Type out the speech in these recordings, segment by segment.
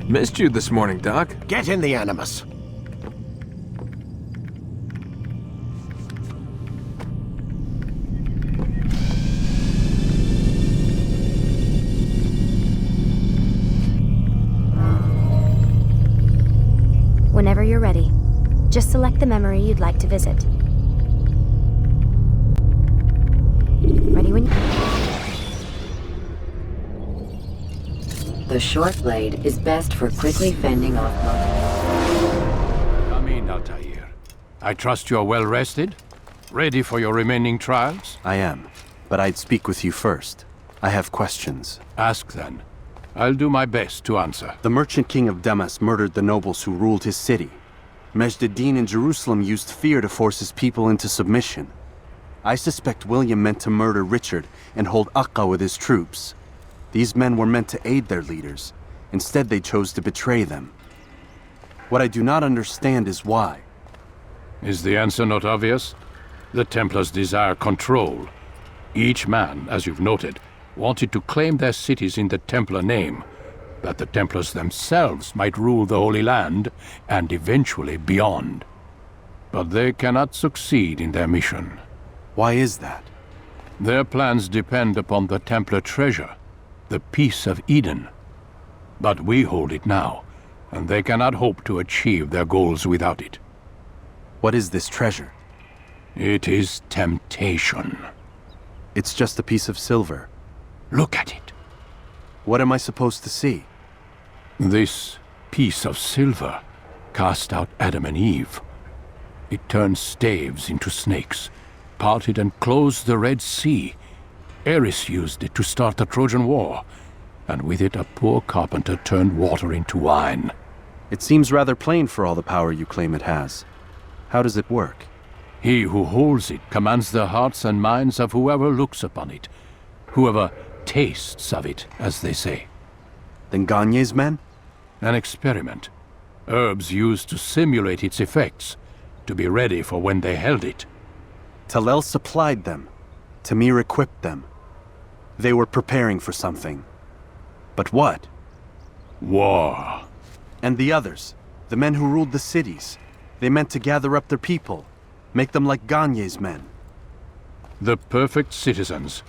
Missed you this morning, Doc. Get in the Animus. Whenever you're ready, just select the memory you'd like to visit. Ready when you... The short blade is best for quickly fending off monsters. Come in, Altair. I trust you're well rested? Ready for your remaining trials? I am, but I'd speak with you first. I have questions. Ask then. I'll do my best to answer. The merchant king of Damas murdered the nobles who ruled his city. Majd-ad-Din in Jerusalem used fear to force his people into submission. I suspect William meant to murder Richard and hold Akka with his troops. These men were meant to aid their leaders. Instead, they chose to betray them. What I do not understand is why. Is the answer not obvious? The Templars desire control. Each man, as you've noted, wanted to claim their cities in the Templar name, that the Templars themselves might rule the Holy Land, and eventually beyond. But they cannot succeed in their mission. Why is that? Their plans depend upon the Templar treasure, the Peace of Eden. But we hold it now, and they cannot hope to achieve their goals without it. What is this treasure? It is temptation. It's just a piece of silver. Look at it. What am I supposed to see? This piece of silver cast out Adam and Eve. It turned staves into snakes, parted and closed the Red Sea. Ares used it to start the Trojan War, and with it a poor carpenter turned water into wine. It seems rather plain for all the power you claim it has. How does it work? He who holds it commands the hearts and minds of whoever looks upon it, whoever tastes of it, as they say. Then Gagne's men? An experiment. Herbs used to simulate its effects, to be ready for when they held it. Talel supplied them. Tamir equipped them. They were preparing for something. But what? War. And the others, the men who ruled the cities, they meant to gather up their people, make them like Gagne's men. The perfect citizens.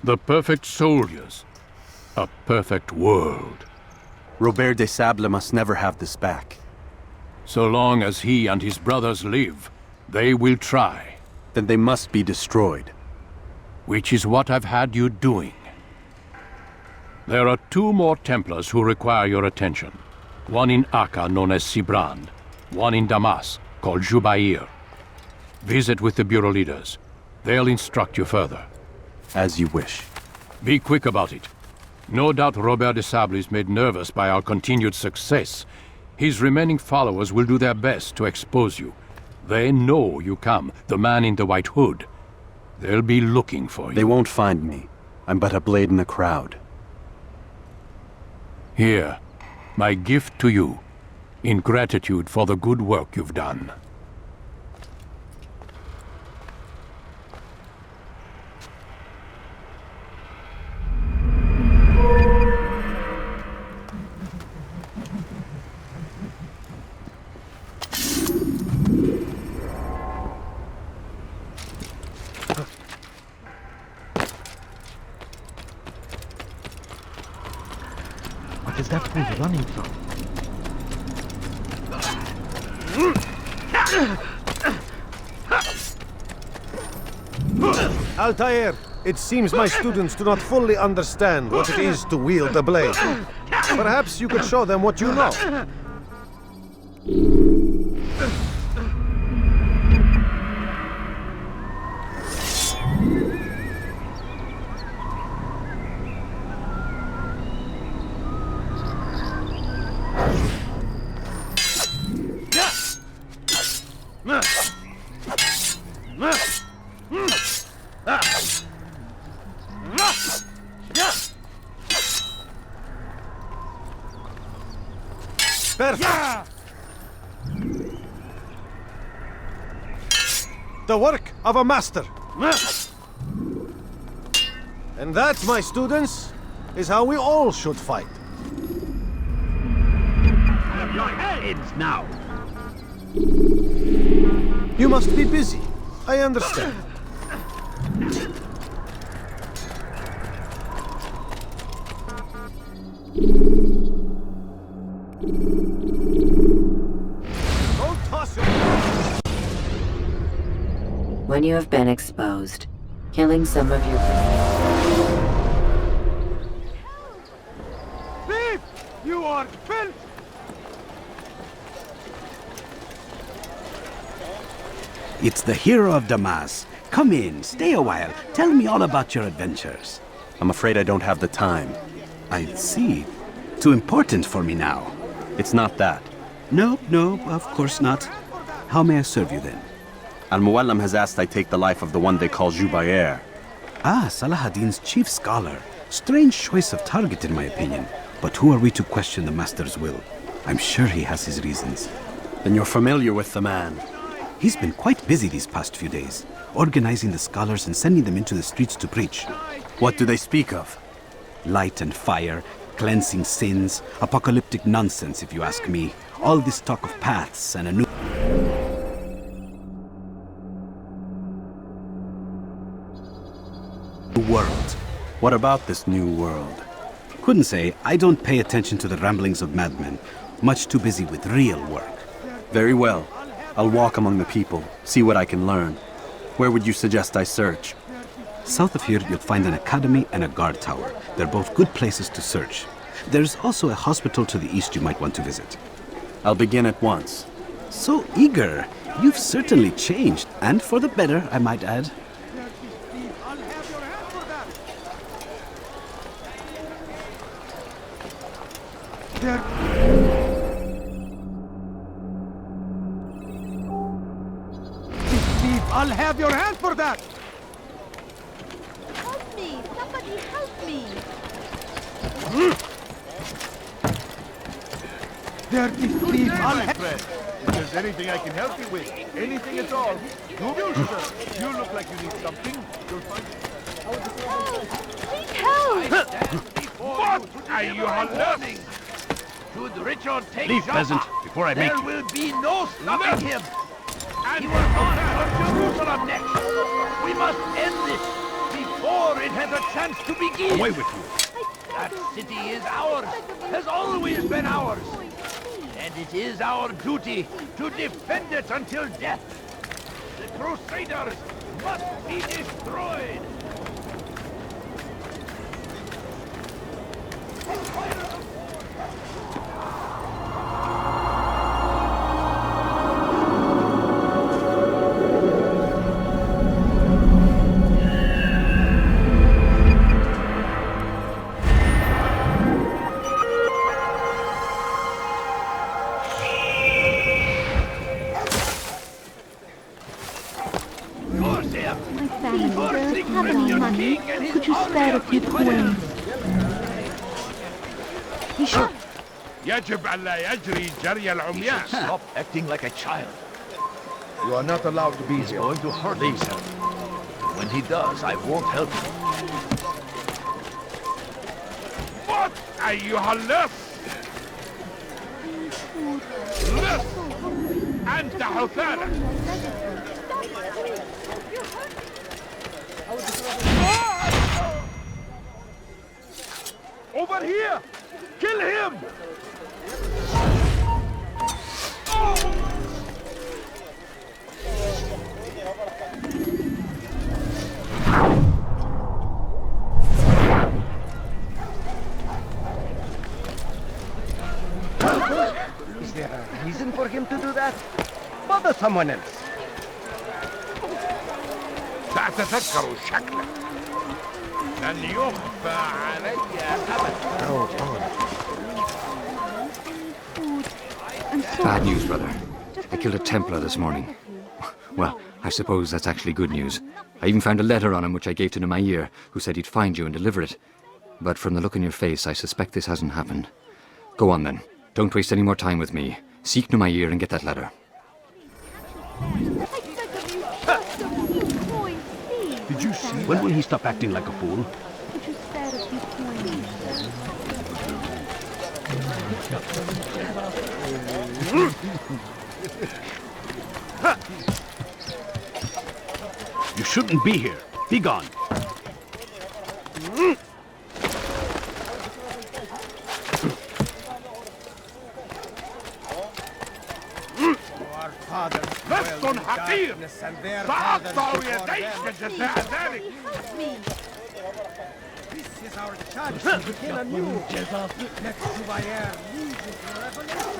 The perfect soldiers. A perfect world. Robert de Sable must never have this back. So long as he and his brothers live, they will try. Then they must be destroyed. Which is what I've had you doing. There are 2 more Templars who require your attention. One in Akka, known as Sibrand. One in Damas, called Jubair. Visit with the Bureau leaders. They'll instruct you further. As you wish. Be quick about it. No doubt Robert de Sable is made nervous by our continued success. His remaining followers will do their best to expose you. They know you come, the man in the white hood. They'll be looking for you. They won't find me. I'm but a blade in a crowd. Here, my gift to you, in gratitude for the good work you've done. What is that fool running from? Altair, it seems my students do not fully understand what it is to wield a blade. Perhaps you could show them what you know. Perfect. The work of a master. And that, my students, is how we all should fight. ends now. You must be busy. I understand. Don't toss it! When you have been exposed, killing some of your... Thief! You are filth! It's the hero of Damas. Come in, stay a while. Tell me all about your adventures. I'm afraid I don't have the time. I see. Too important for me now. It's not that. No, of course not. How may I serve you then? Al-Muallim has asked I take the life of the one they call Jubair. Ah, Salahadin's chief scholar. Strange choice of target in my opinion. But who are we to question the master's will? I'm sure he has his reasons. Then you're familiar with the man. He's been quite busy these past few days, organizing the scholars and sending them into the streets to preach. What do they speak of? Light and fire, cleansing sins, apocalyptic nonsense if you ask me. All this talk of paths and a new world. What about this new world? Couldn't say. I don't pay attention to the ramblings of madmen. Much too busy with real work. Very well. I'll walk among the people, see what I can learn. Where would you suggest I search? South of here, you'll find an academy and a guard tower. They're both good places to search. There's also a hospital to the east you might want to visit. I'll begin at once. So eager. You've certainly changed, and for the better, I might add. I'll have your hand for that! Help me! Somebody help me! Dirty thief! I'll have... If there's anything I can help you with, anything at all, you look like you need something. You'll find... Please help! What are you learning? Should Richard take Leave, Jaffa, peasant, before I make there you. will be no stopping him. He will march on Jerusalem next. We must end this before it has a chance to begin. Away with you. That city is ours, has always been ours. And it is our duty to defend it until death. The Crusaders must be destroyed. My family don't have any money. Could you spare a few coins? يجب أن لا يجري جري العميان. Stop acting like a child. You are not allowed to be He's here. going to hurt himself. When he does, I won't help him. موت أيها اللص. لص أنت حثالة. Over here! Kill him! Is there a reason for him to do that? Bother someone else. سأتذكر شكلك. لن يخفى علي أبدا. Bad news, brother. I killed a Templar this morning. Well, I suppose that's actually good news. I even found a letter on him which I gave to Numair, who said he'd find you and deliver it. But from the look in your face, I suspect this hasn't happened. Go on then. Don't waste any more time with me. Seek Numair and get that letter. Did you see? When will he stop acting like a fool? Could you spare a few coins? You shouldn't be here. Be gone. لست حقير سأقطع يديك جزاء ذلك. This is our chance to begin anew. Let Jubair lead you to revelation.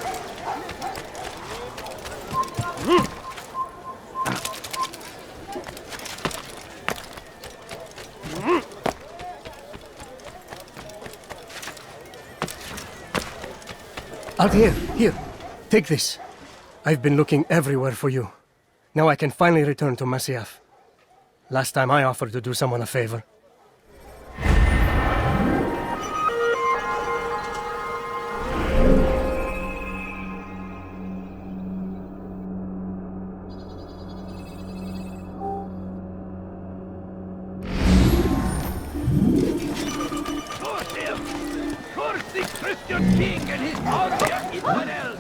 Altair, here. Take this. I've been looking everywhere for you. Now I can finally return to Masyaf. Last time I offered to do someone a favor. Curse him! Curse the Christian king and his army of infidels!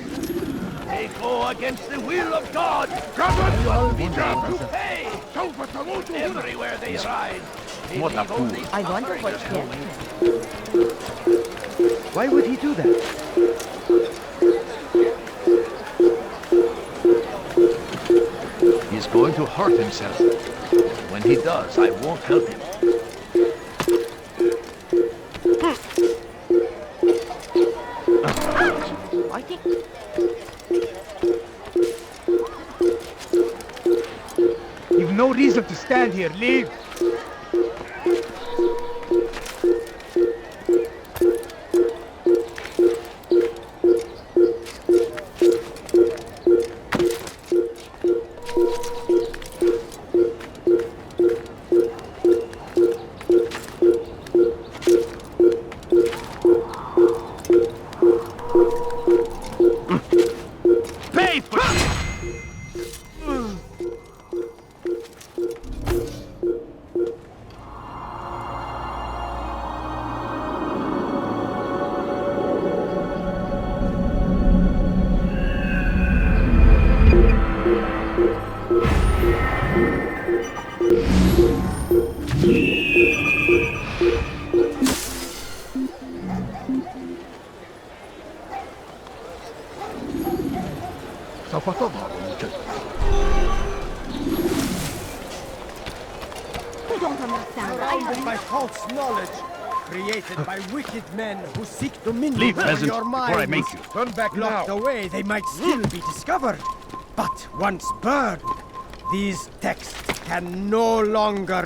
They go against the will of God! You will be made to pay! Everywhere they ride, they leave only I wonder what suffering. Why would he do that? He's going to hurt himself. When he does, I won't help him. I think... You've no reason to stand here. Leave. Pay for it! سوف تظهر مجددا. You don't understand. I Surrounded by false knowledge, created by wicked men who seek dominion Leave, over peasant, your minds. before I make you. Turn back Locked now. away, they might still be discovered. But once burned, these texts can no longer...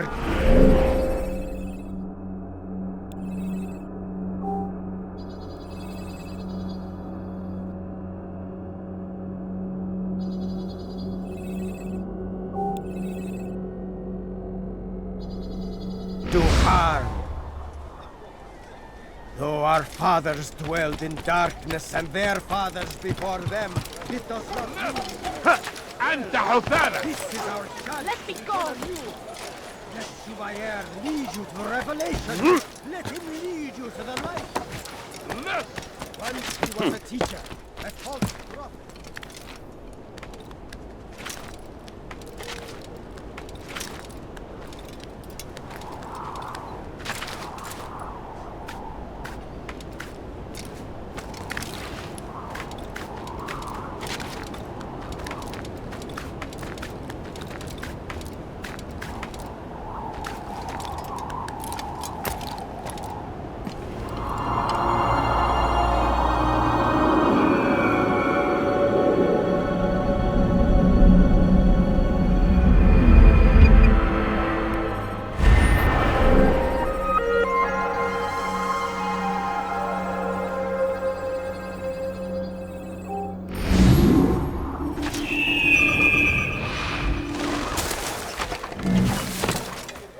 do harm. Though our fathers dwelled in darkness and their fathers before them, it does not mean أنت حثالة. this is our chance. Let me go! Let Jubair lead you to revelation. Let him lead you to the light. Once he was a teacher, a false prophet.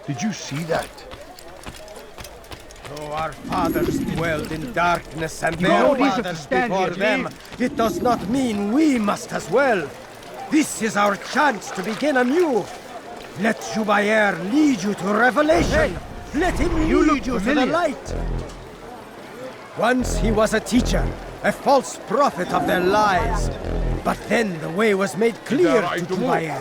Did you see that? Though our fathers dwelled in darkness and You their no reason to fathers stand before here, them, it does not mean we must as well. This is our chance to begin anew. Let Jubair lead you to revelation. Let him lead you to the light. Once he was a teacher, a false prophet of their lies. But then the way was made clear to Jubair.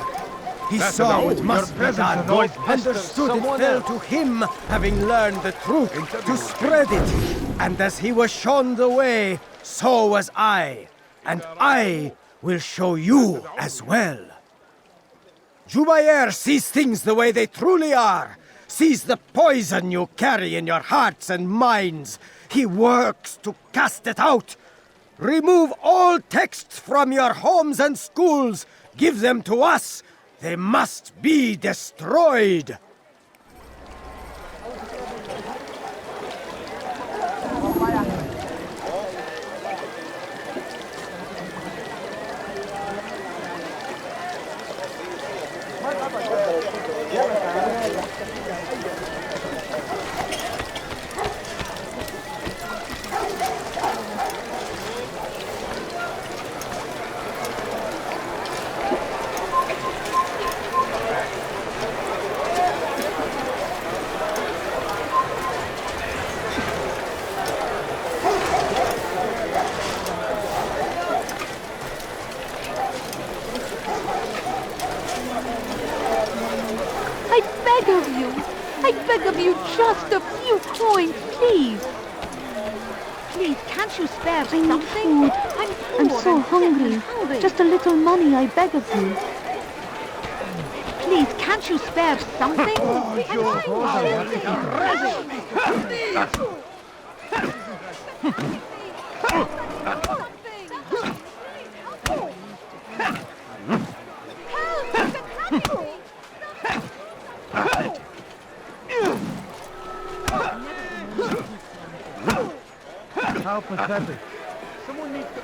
He saw what must be done, understood it fell to him, having learned the truth, to spread it. And as he was shown the way, so was I. And I will show you as well. Jubair sees things the way they truly are, sees the poison you carry in your hearts and minds. He works to cast it out. Remove all texts from your homes and schools. Give them to us. They must be destroyed. I beg of you, just a few coins, please. Please, can't you spare I need food. I'm so hungry. Just a little money, I beg of you. Please, can't you spare something? How pathetic. Someone needs to...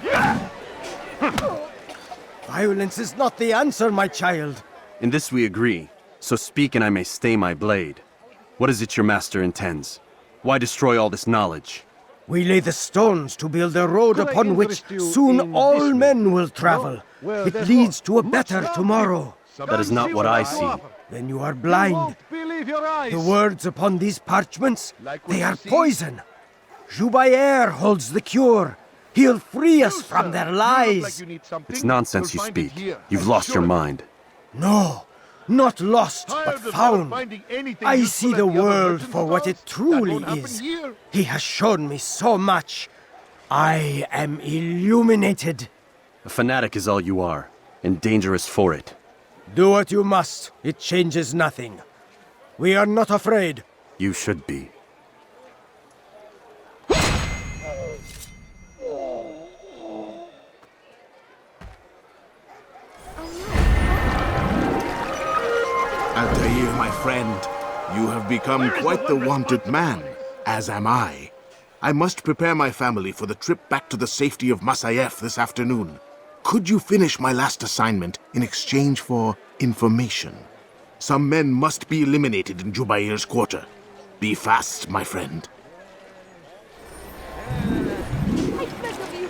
Violence is not the answer, my child. In this we agree, so speak and I may stay my blade. What is it your master intends? Why destroy all this knowledge? We lay the stones to build a road upon which soon all men will travel. It leads to a better tomorrow. That is not what I see. Then you are blind. The words upon these parchments, they are poison. Jubair holds the cure. He'll free us from their lies. It's nonsense you speak. You've lost your mind. No, not lost, but found. I see the world for what it truly is. He has shown me so much. I am illuminated. A fanatic is all you are, and dangerous for it. Do what you must. It changes nothing. We are not afraid. You should be. Altair, my friend, you have become quite the wanted man, as am I. I must prepare my family for the trip back to the safety of Masayef this afternoon. Could you finish my last assignment in exchange for information? Some men must be eliminated in Jubair's quarter. Be fast, my friend.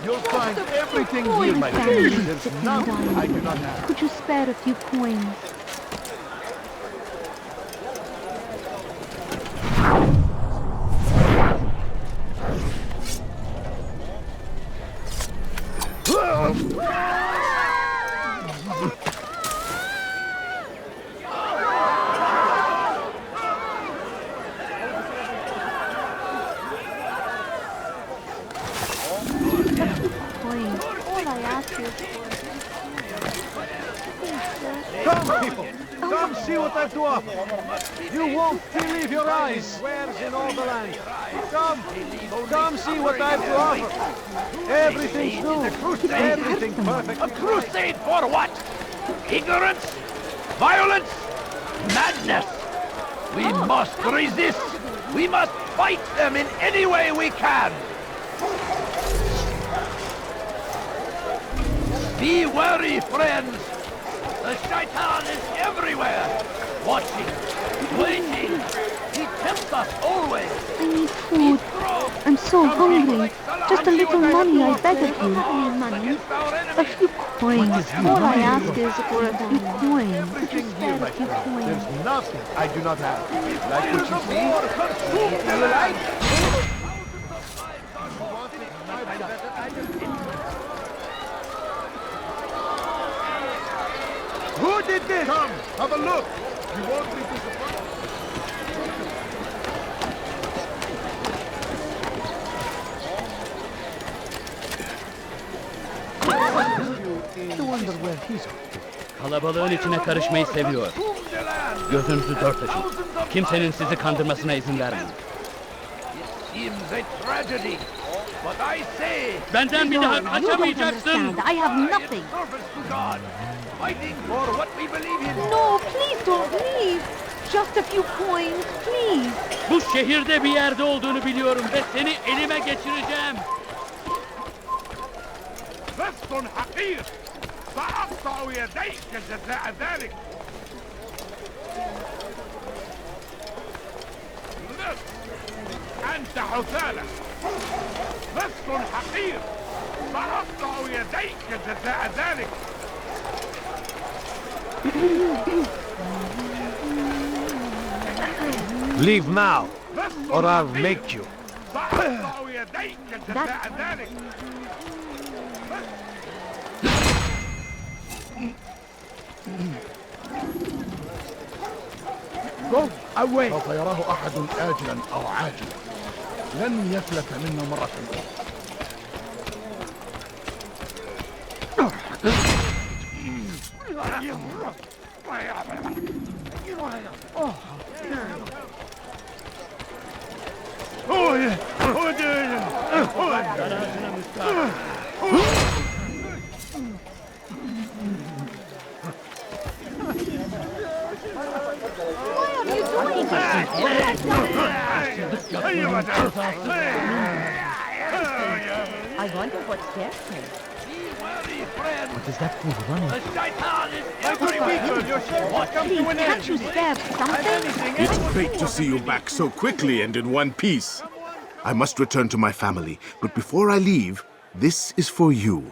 You'll find everything here, my friend. There's nothing I do not have. Could you spare a few coins? Come, people! Come see what I have to offer! You won't believe your eyes! Where's in all the land? Come see what I have to offer! Everything's new! Everything perfect! A crusade for what? Ignorance? Violence? Madness! We must resist! We must fight them in any way we can! Be wary, friends! The Shaitan is everywhere! Watching, waiting! He tempts us always! I need food. I'm so hungry. Just a little money, I beg of you. Money? A few coins. All I ask is for a few coins. Could you spare a few coins? There's nothing I do not have. Like what you see? Do you like? this? Come, have a look. You won't be disappointed. I wonder where he's off to. Kalabalığın içine karışmayı seviyor. Gözünüzü dört açın. Kimsenin sizi kandırmasına izin vermeyin. Seems a tragedy, but I say... Benden bir daha You don't kaçamayacaksın. understand. I have nothing. Service to God, fighting for what we believe in. No, please don't leave. Just a few coins, please. Bu şehirde bir yerde olduğunu biliyorum ve seni elime geçireceğim. لست حقير سأقطع يديك جزاء ذلك. أنت حثالة لست حقير سأقطع يديك جزاء ذلك. Leave now, or I'll make you. سأقطع يديك جزاء ذلك. Go away. سوف يراه أحد آجلا أو عاجلا. لن يفلت منا مرة I wonder what scares him. What is that fool running? Please, can't you spare something? It's great to see you back so quickly and in one piece. I must return to my family, but before I leave, this is for you.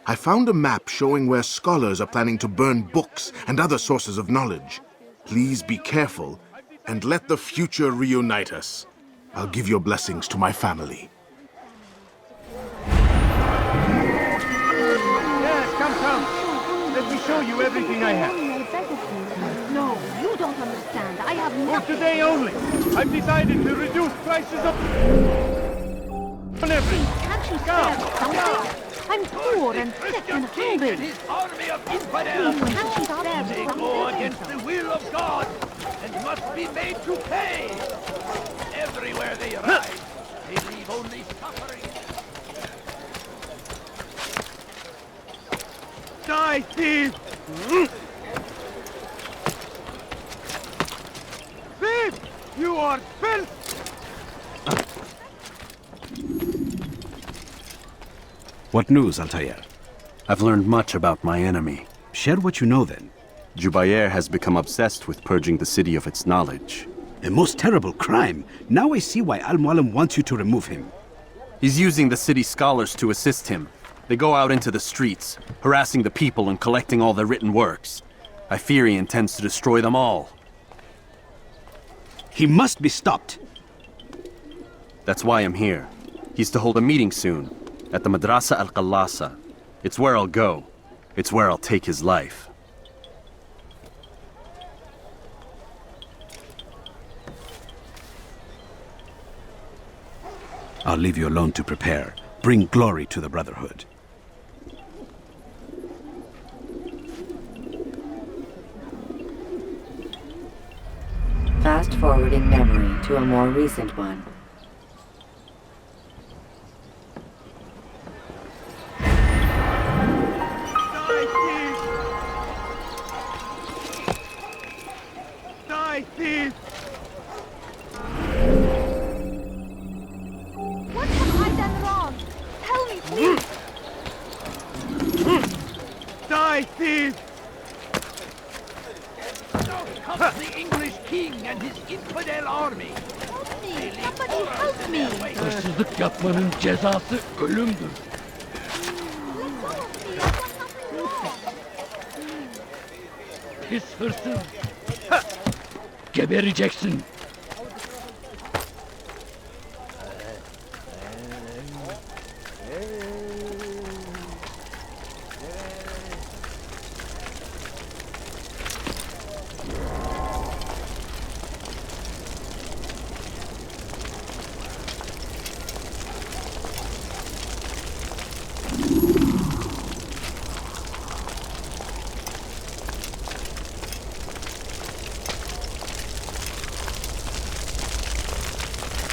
I found a map showing where scholars are planning to burn books and other sources of knowledge. Please be careful and let the future reunite us. I'll give your blessings to my family. Yes, come. Let me show you everything I have. No, you don't understand. I have For nothing. today only, I've decided to reduce prices on everything. Can't you spare something? I'm poor and sick and hungry. His army of infidels. Please, can't you spare They something? go against the will of God and must be made to pay. Everywhere they ride, they leave only suffering. Die, thief! Thief! You are filth! What news, Altair? I've learned much about my enemy. Share what you know then. Jubair has become obsessed with purging the city of its knowledge. A most terrible crime. Now I see why Al-Mualim wants you to remove him. He's using the city scholars to assist him. They go out into the streets, harassing the people and collecting all their written works. I fear he intends to destroy them all. He must be stopped. That's why I'm here. He's to hold a meeting soon, at the Madrasa al-Qallasa. It's where I'll go. It's where I'll take his life. I'll leave you alone to prepare. Bring glory to the Brotherhood. Fast-forwarding memory to a more recent one. Die, thief! What have I done wrong? Tell me, please. Die, thief! Now comes the English king and his infidel army. Help me! Somebody help me! Hırsızlık yapmanın cezası ölümdür. Let go of me! I've done nothing wrong. Pis hırsız. Gebereceksin.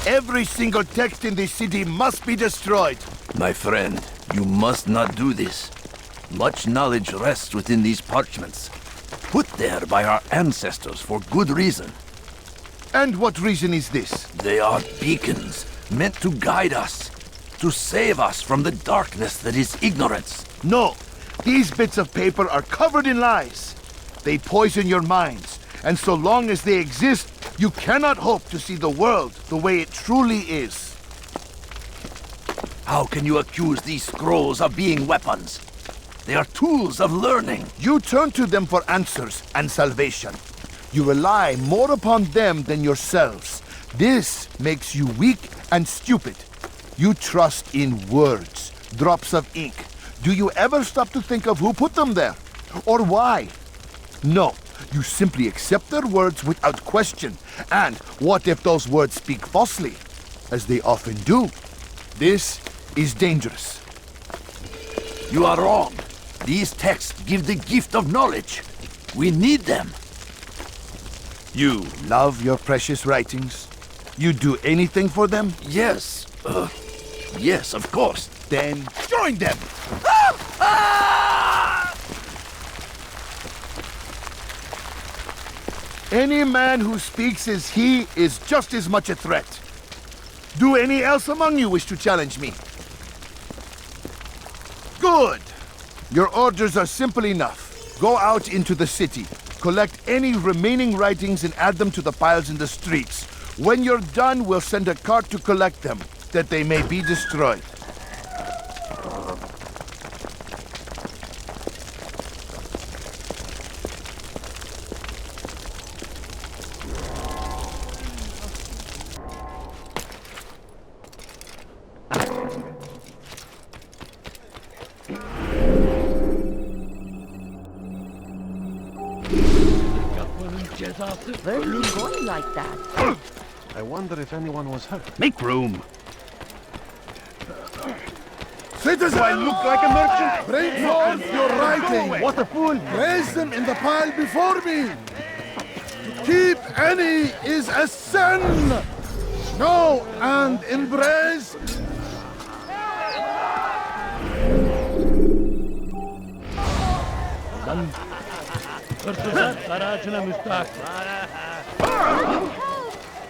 Every single text in this city must be destroyed. My friend, you must not do this. Much knowledge rests within these parchments, put there by our ancestors for good reason. And what reason is this? They are beacons, meant to guide us, to save us from the darkness that is ignorance. No, these bits of paper are covered in lies. They poison your minds, and so long as they exist, you cannot hope to see the world the way it truly is. How can you accuse these scrolls of being weapons? They are tools of learning. You turn to them for answers and salvation. You rely more upon them than yourselves. This makes you weak and stupid. You trust in words, drops of ink. Do you ever stop to think of who put them there? Or why? No, you simply accept their words without question. And what if those words speak falsely? As they often do. This is dangerous. You are wrong. These texts give the gift of knowledge. We need them. You love your precious writings? You do anything for them? Yes. Yes, of course. Then join them! Any man who speaks as he is just as much a threat. Do any else among you wish to challenge me? Good! Your orders are simple enough. Go out into the city, collect any remaining writings and add them to the piles in the streets. When you're done, we'll send a cart to collect them, that they may be destroyed. Where are you going like that? I wonder if anyone was hurt. Make room. Citizens! Do I look like a merchant? Bring forth your writing! What a fool! Place them in the pile before me! To keep any is a sin! Know and embrace!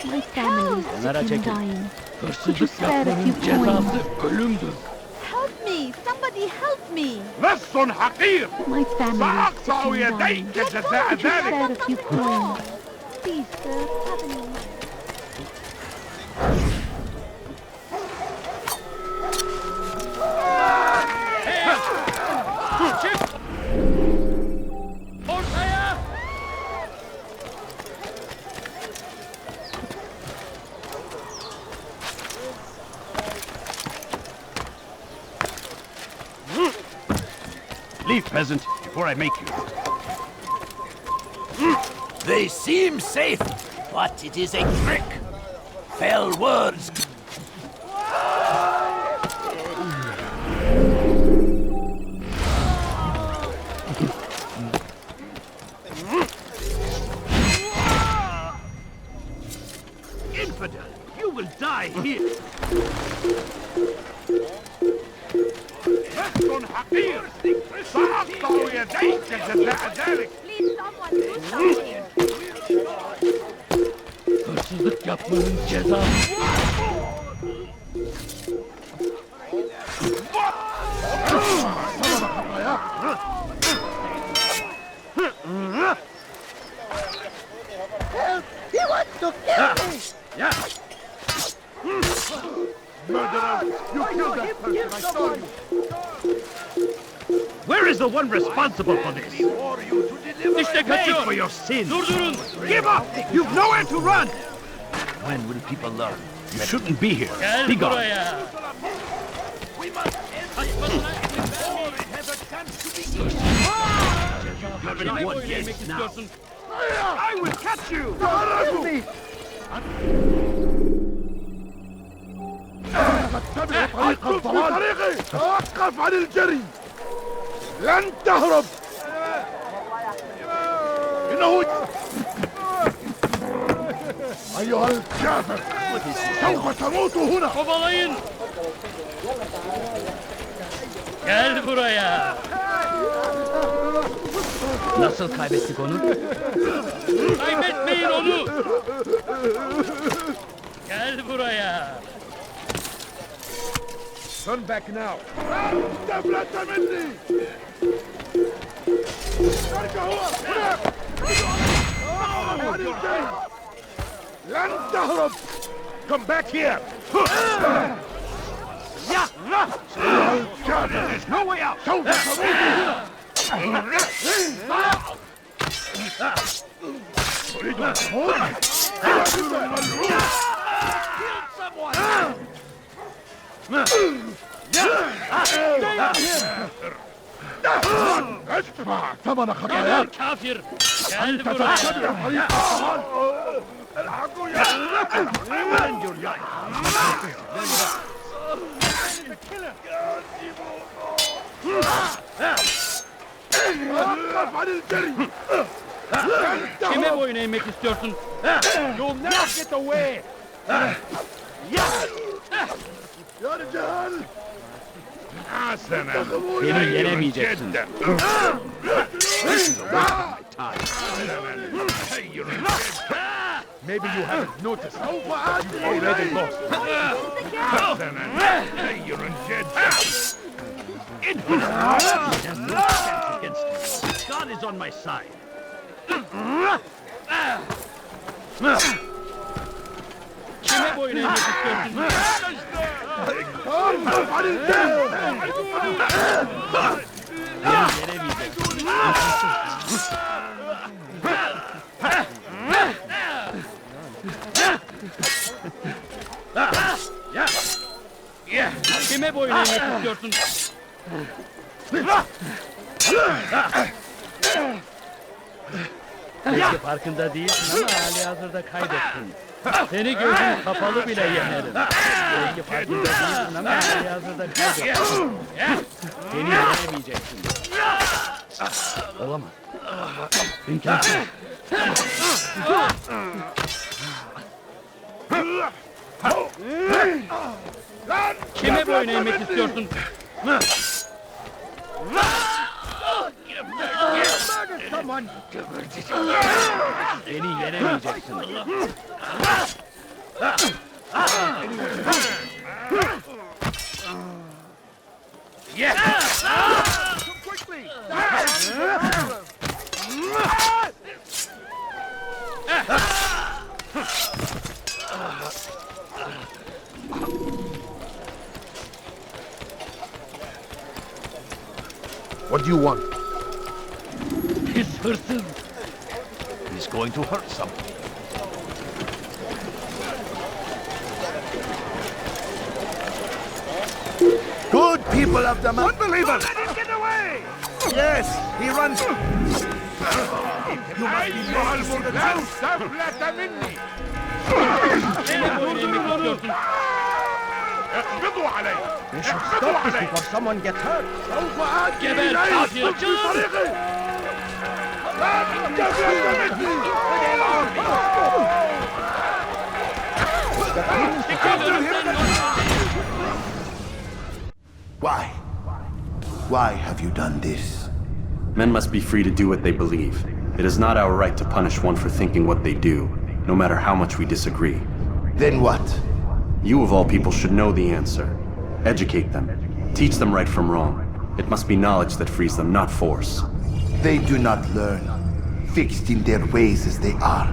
My family is sick and dying. Could you spare a few coins? Help me! Somebody help me! My family is sick and dying. Could you spare a few coins? Please, sir, have any money. Leave, peasant, before I make you. They seem safe, but it is a trick. Fell words. Infidel, you will die here. Please, someone do something! Hırsızlık yapmanın cezası. He wants to kill me! Yeah. Murderer! You killed that person, I saw you! Where is the one responsible for this? İşte kaçıyor. For your sins. Durdurun. Give up! You've nowhere to run! When will people learn? You shouldn't be here. Gel Be gone. buraya. I will catch you! Kill me! تتبع طريق الضلال توقف عن الجري لن تهرب إنه أيها الكافر سوف تموت هنا. Kovalayın! Gel buraya! Nasıl kaybettik onu? Kaybetmeyin onu! Gel buraya! Turn back now. استفلت مني. ذلك هو هناك. لن تهرب. Come back here. There's no way out. سوف تموت ادفع ثمن خطاياك. Kafir! Gel أنت buraya! تتبع طريق الأهوال. الحقوا يا Defend your life. وقف عن الجري. Kime boyun eğmek istiyorsun? You'll never get away. يا رجال حسنا. Beni yenemeyeceksin. Maybe you haven't noticed. سوف آتي You've already إليك. lost. You're dead. It was just no chance against me. God is on my side. Kime boyun eğmek istiyorsun? وقف عن الجري. Beni yenemeyeceksin. Kime boyun eğmek istiyorsun? Belki farkında değilsin ama halihazırda kaybettin. Seni gözün kapalı bile yenerim. Belki farkında değilsin ama halihazırda kaybettin. Seni yenemeyeceksin. Olamaz. İmkansız. Kime boyun eğmek istiyorsun? Beni yenemeyeceksin. Quickly. What do you want? Pis hırsız. He's going to hurt someone. Good people of the mountain. Unbelievers! Let him get away! Yes, he runs. You must be loyal for the truth. اقبضوا عليه. We should stop this before someone gets hurt. سوف آتي جبل إليك كافر. في طريقي. لن تفلت مني. Why? Why have you done this? Men must be free to do what they believe. It is not our right to punish one for thinking what they do, no matter how much we disagree. Then what? You of all people should know the answer. Educate them. Teach them right from wrong. It must be knowledge that frees them, not force. They do not learn, fixed in their ways as they are.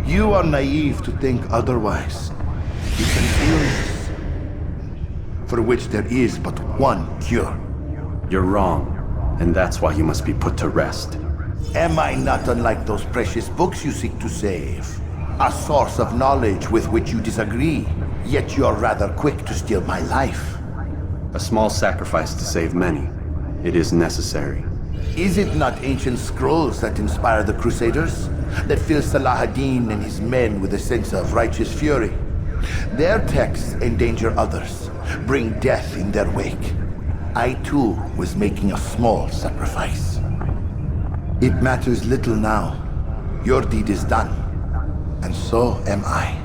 You are naive to think otherwise. It's an illness for which there is but one cure. You're wrong, and that's why you must be put to rest. Am I not unlike those precious books you seek to save? A source of knowledge with which you disagree, yet you're rather quick to steal my life. A small sacrifice to save many. It is necessary. Is it not ancient scrolls that inspire the Crusaders? That fill Salah ad-Din and his men with a sense of righteous fury? Their texts endanger others, bring death in their wake. I too was making a small sacrifice. It matters little now. Your deed is done. and so am I.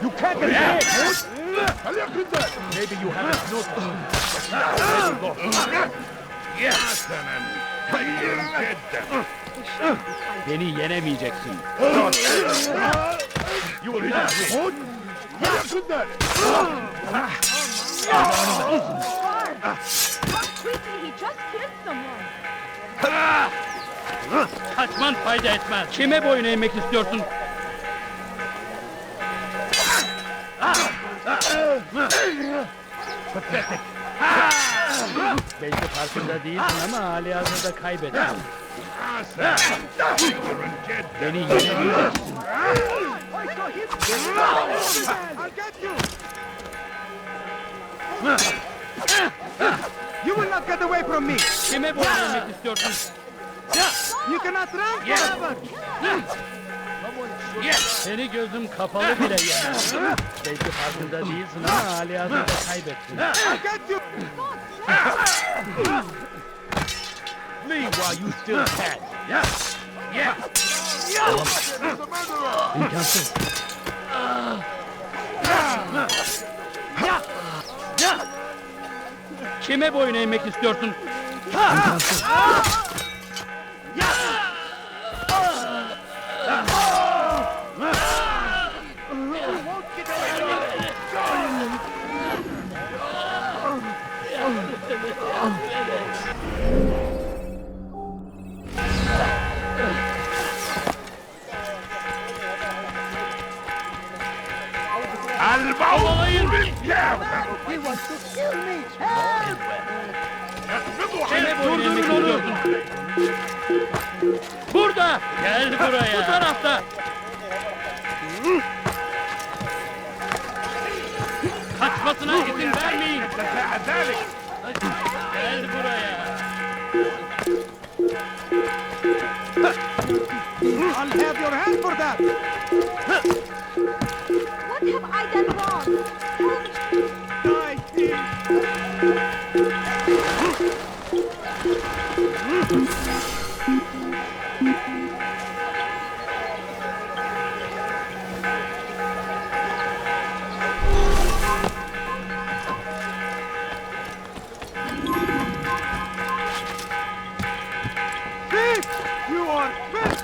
You can't escape! Maybe you haven't noticed. Yes, Beni yenemeyeceksin. You will not win. He just killed someone. Kaçman fayda etmez. Kime boyun eğmek istiyorsun? Pathetic. Belki farkında değilsin ama halihazırda kaybettin. Beni yenemeyeceksin. I'll get you! You will not get away from me! Kime boyun eğmek istiyorsun? You cannot run forever! Seni gözüm kapalı bile yener. Belki farkında değilsin ama halihazırda kaybettin. I'll get you! Flee while you still can! İmkansız. Kime boyun eğmek istiyorsun? İmkansız. He wants to kill me! Kime boyun eğmek istiyorsun? Burada! Gel buraya! Bu tarafta! Kaçmasına izin vermeyin! Gel buraya! I'll have your hand for that! What have I done wrong? Die, thief! You are fit!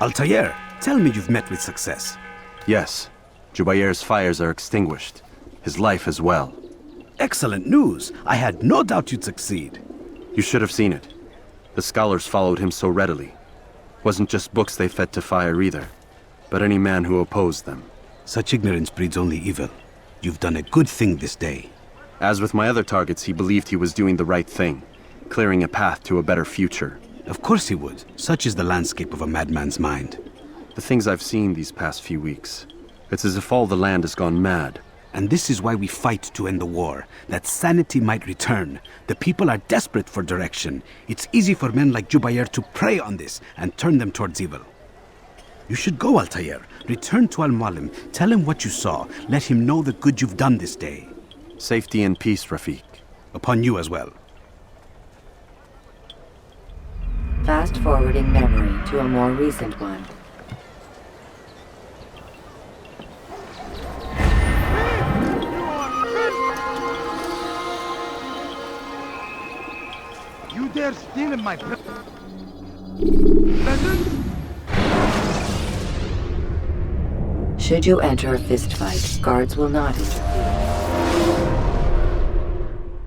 Altair, tell me you've met with success. Yes. Jubair's fires are extinguished. His life as well. Excellent news. I had no doubt you'd succeed. You should have seen it. The scholars followed him so readily. Wasn't just books they fed to fire either, but any man who opposed them. Such ignorance breeds only evil. You've done a good thing this day. As with my other targets, he believed he was doing the right thing, clearing a path to a better future. Of course he would. Such is the landscape of a madman's mind. The things I've seen these past few weeks, it's as if all the land has gone mad. And this is why we fight to end the war, that sanity might return. The people are desperate for direction. It's easy for men like Jubair to prey on this and turn them towards evil. You should go, Altair. Return to Al-Mualim. Tell him what you saw. Let him know the good you've done this day. Safety and peace, Rafiq. Upon you as well. Fast-forwarding memory to a more recent one. You dare steal in my presence? Should you enter a fistfight, guards will not interfere.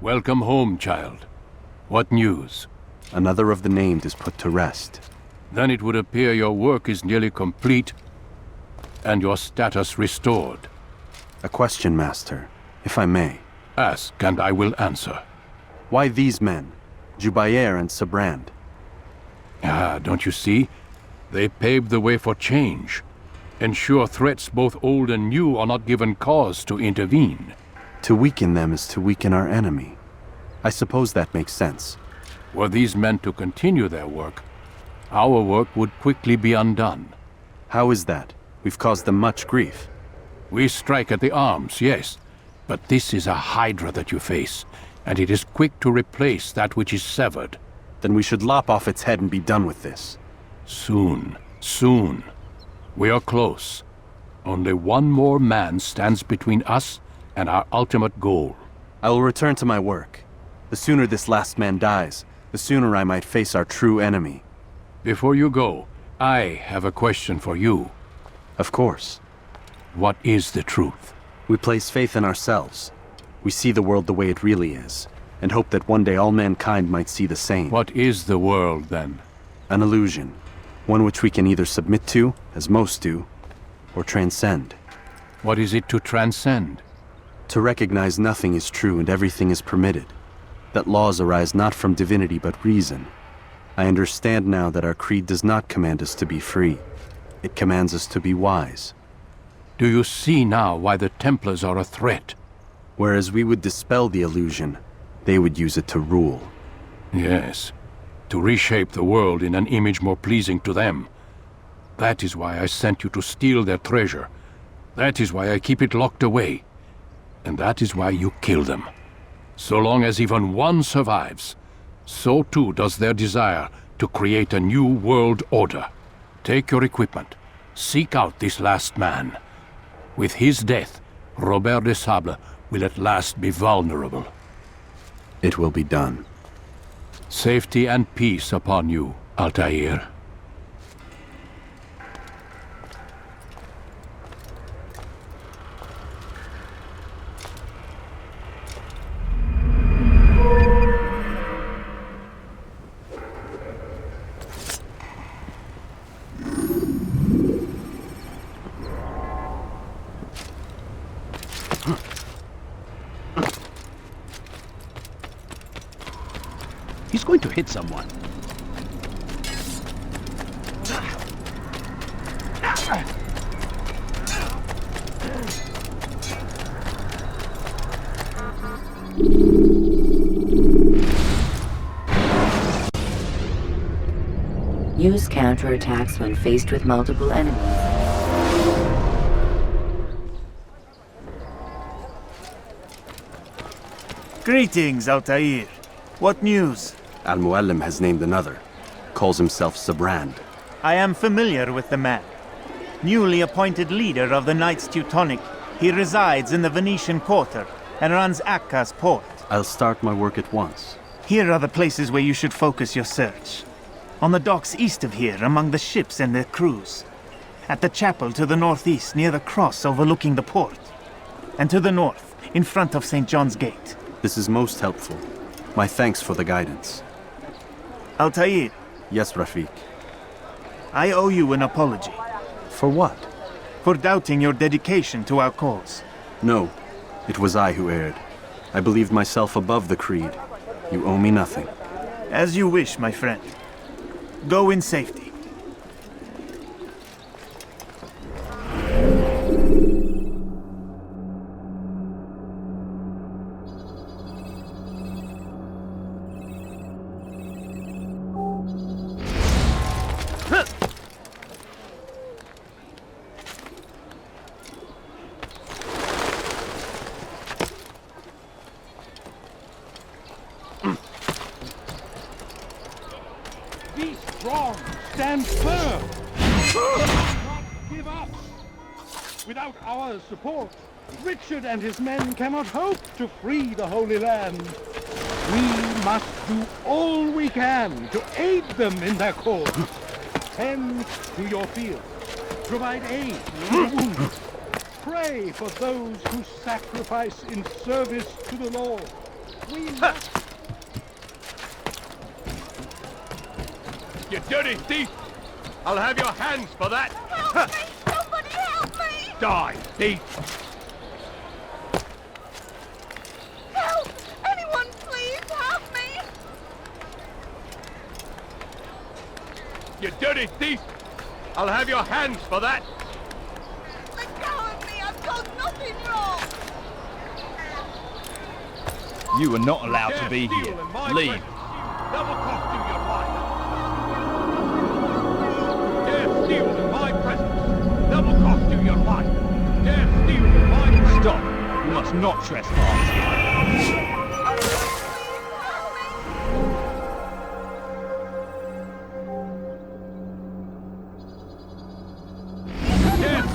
Welcome home, child. What news? Another of the named is put to rest. Then it would appear your work is nearly complete and your status restored. A question, Master, if I may. Ask, and I will answer. Why these men? Jubair and Sibrand. Ah, don't you see? They paved the way for change. Ensure threats both old and new are not given cause to intervene. To weaken them is to weaken our enemy. I suppose that makes sense. Were these men to continue their work, our work would quickly be undone. How is that? We've caused them much grief. We strike at the arms, yes. But this is a hydra that you face, and it is quick to replace that which is severed. Then we should lop off its head and be done with this. Soon, soon. We are close. Only one more man stands between us and our ultimate goal. I will return to my work. The sooner this last man dies, the sooner I might face our true enemy. Before you go, I have a question for you. Of course. What is the truth? We place faith in ourselves. We see the world the way it really is, and hope that one day all mankind might see the same. What is the world, then? An illusion. One which we can either submit to, as most do, or transcend. What is it to transcend? To recognize nothing is true and everything is permitted. That laws arise not from divinity but reason. I understand now that our creed does not command us to be free. It commands us to be wise. Do you see now why the Templars are a threat? Whereas we would dispel the illusion, they would use it to rule. Yes, to reshape the world in an image more pleasing to them. That is why I sent you to steal their treasure. That is why I keep it locked away. And that is why you kill them. So long as even one survives, so too does their desire to create a new world order. Take your equipment. Seek out this last man. With his death, Robert de Sable will at last be vulnerable. It will be done. Safety and peace upon you, Altair. He's going to hit someone. Use counterattacks when faced with multiple enemies. Greetings, Altair. What news? Al-Muallim has named another. Calls himself Sibrand. I am familiar with the man. Newly appointed leader of the Knights Teutonic, he resides in the Venetian Quarter and runs Akka's port. I'll start my work at once. Here are the places where you should focus your search. On the docks east of here, among the ships and their crews. At the chapel to the northeast, near the cross overlooking the port. And to the north, in front of St. John's Gate. This is most helpful. My thanks for the guidance. Altair. Yes, Rafiq. I owe you an apology. For what? For doubting your dedication to our cause. No, it was I who erred. I believed myself above the creed. You owe me nothing. As you wish, my friend. Go in safety. Be strong. Stand firm. Not give up. Without our support, Richard and his men cannot hope to free the Holy Land. We must do all we can to aid them in their cause. Tend to your field. Provide aid to the wounded. Pray for those who sacrifice in service to the Lord. We must... You dirty thief! I'll have your hands for that! Help me! Somebody help me! Die, thief! Help! Anyone please help me! You dirty thief! I'll have your hands for that! Let go of me! I've done nothing wrong! You are not allowed to be here. Leave. Double cost you your life! Dare steal in my presence! Double cost That's not trespassing.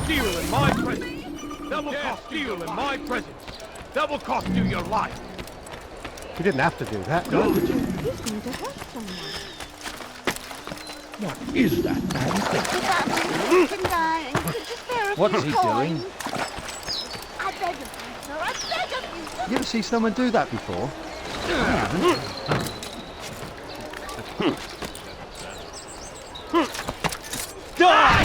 Steal in my presence. Double cost steal in my presence. Double cost you your life. You didn't have to do that, did you? He's going to hurt someone. What is that man thing? What's he doing? I beg of you, sir. I beg of you. You ever see someone do that before? Die!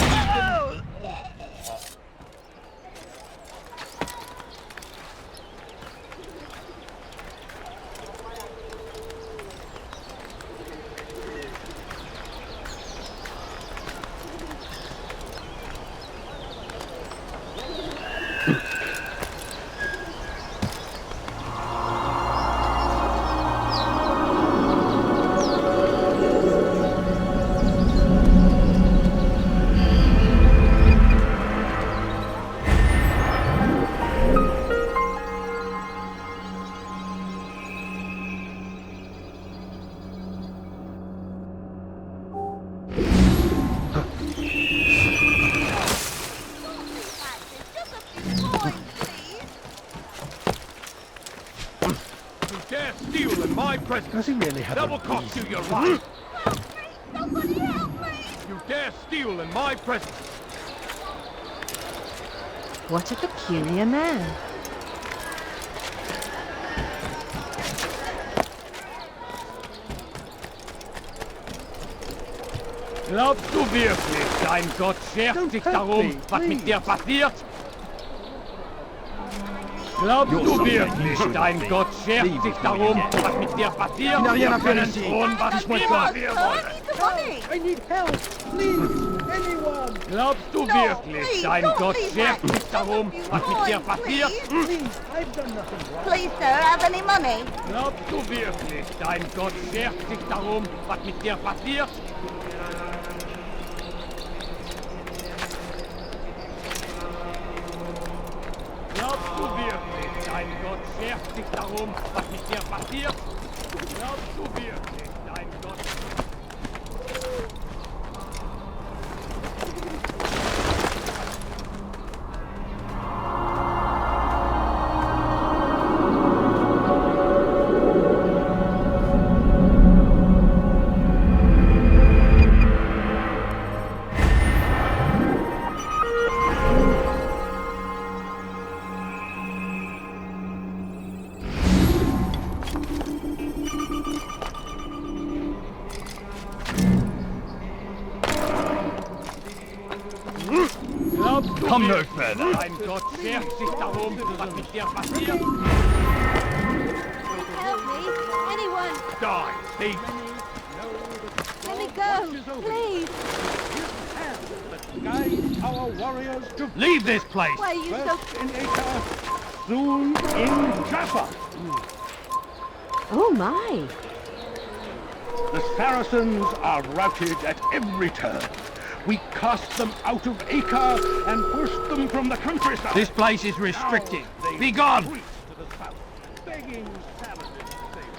Steal in my presence. Does he really have Double a cost you reason? your life. Somebody help me! You dare steal in my presence. What a peculiar man. Glaubst du wirklich, dein Gott schert sich darum, was mit dir passiert? Glaubst du wirklich, dein Gott schert sich darum, was mit dir passiert? Wir können tun, was immer wir wollen. I need help! Please! Anyone! Glaubst du wirklich, dein Gott schert sich darum, was mit dir passiert? Please! I've done nothing wrong. Please, sir, have any money? Glaubst du wirklich, dein Gott schert sich darum, was mit dir passiert? Glaubst du wirklich, dein Gott schert sich darum, was mit dir passiert? Glaubst du wirklich, dein Gott... Come no further. Dein Gott schert sich darum, was mit dir passiert. Help me! Anyone! Die, thief. Let me go! Please! Guide our warriors to Leave this place. Why are you so... first in Acre, soon in Jaffa. Oh my! The Saracens are routed at every turn. We cast them out of Acre and pushed them from the countryside. This place is restricted. Be gone. To the south, begging Saladin to save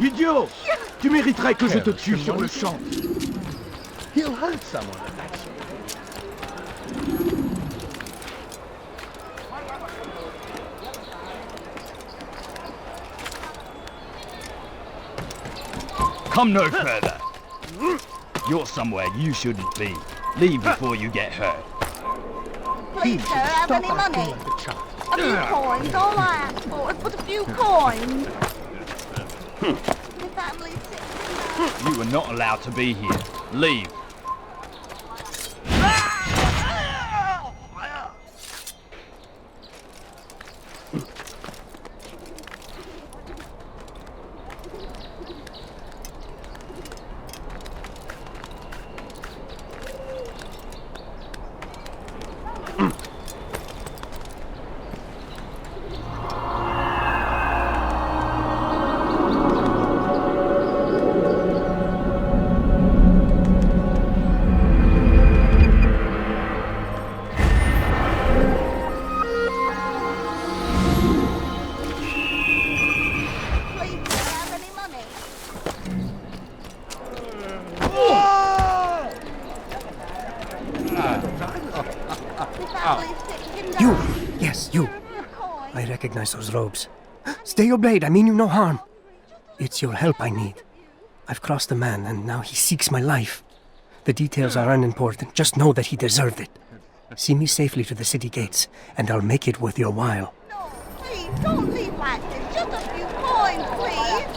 Idiot! Tu mériterais que je te tue sur le champ. He'll hurt someone at that Come no further. You're somewhere you shouldn't be. Leave before you get hurt. Please, sir, have any money? A few coins, all I ask for is but a few coins. My family's sick. You are not allowed to be here. Leave. You! Yes, you! I recognize those robes. Stay your blade, I mean you no harm. It's your help I need. I've crossed a man, and now he seeks my life. The details are unimportant, just know that he deserved it. See me safely to the city gates, and I'll make it worth your while. No, please, don't leave like this. Just a few coins, please.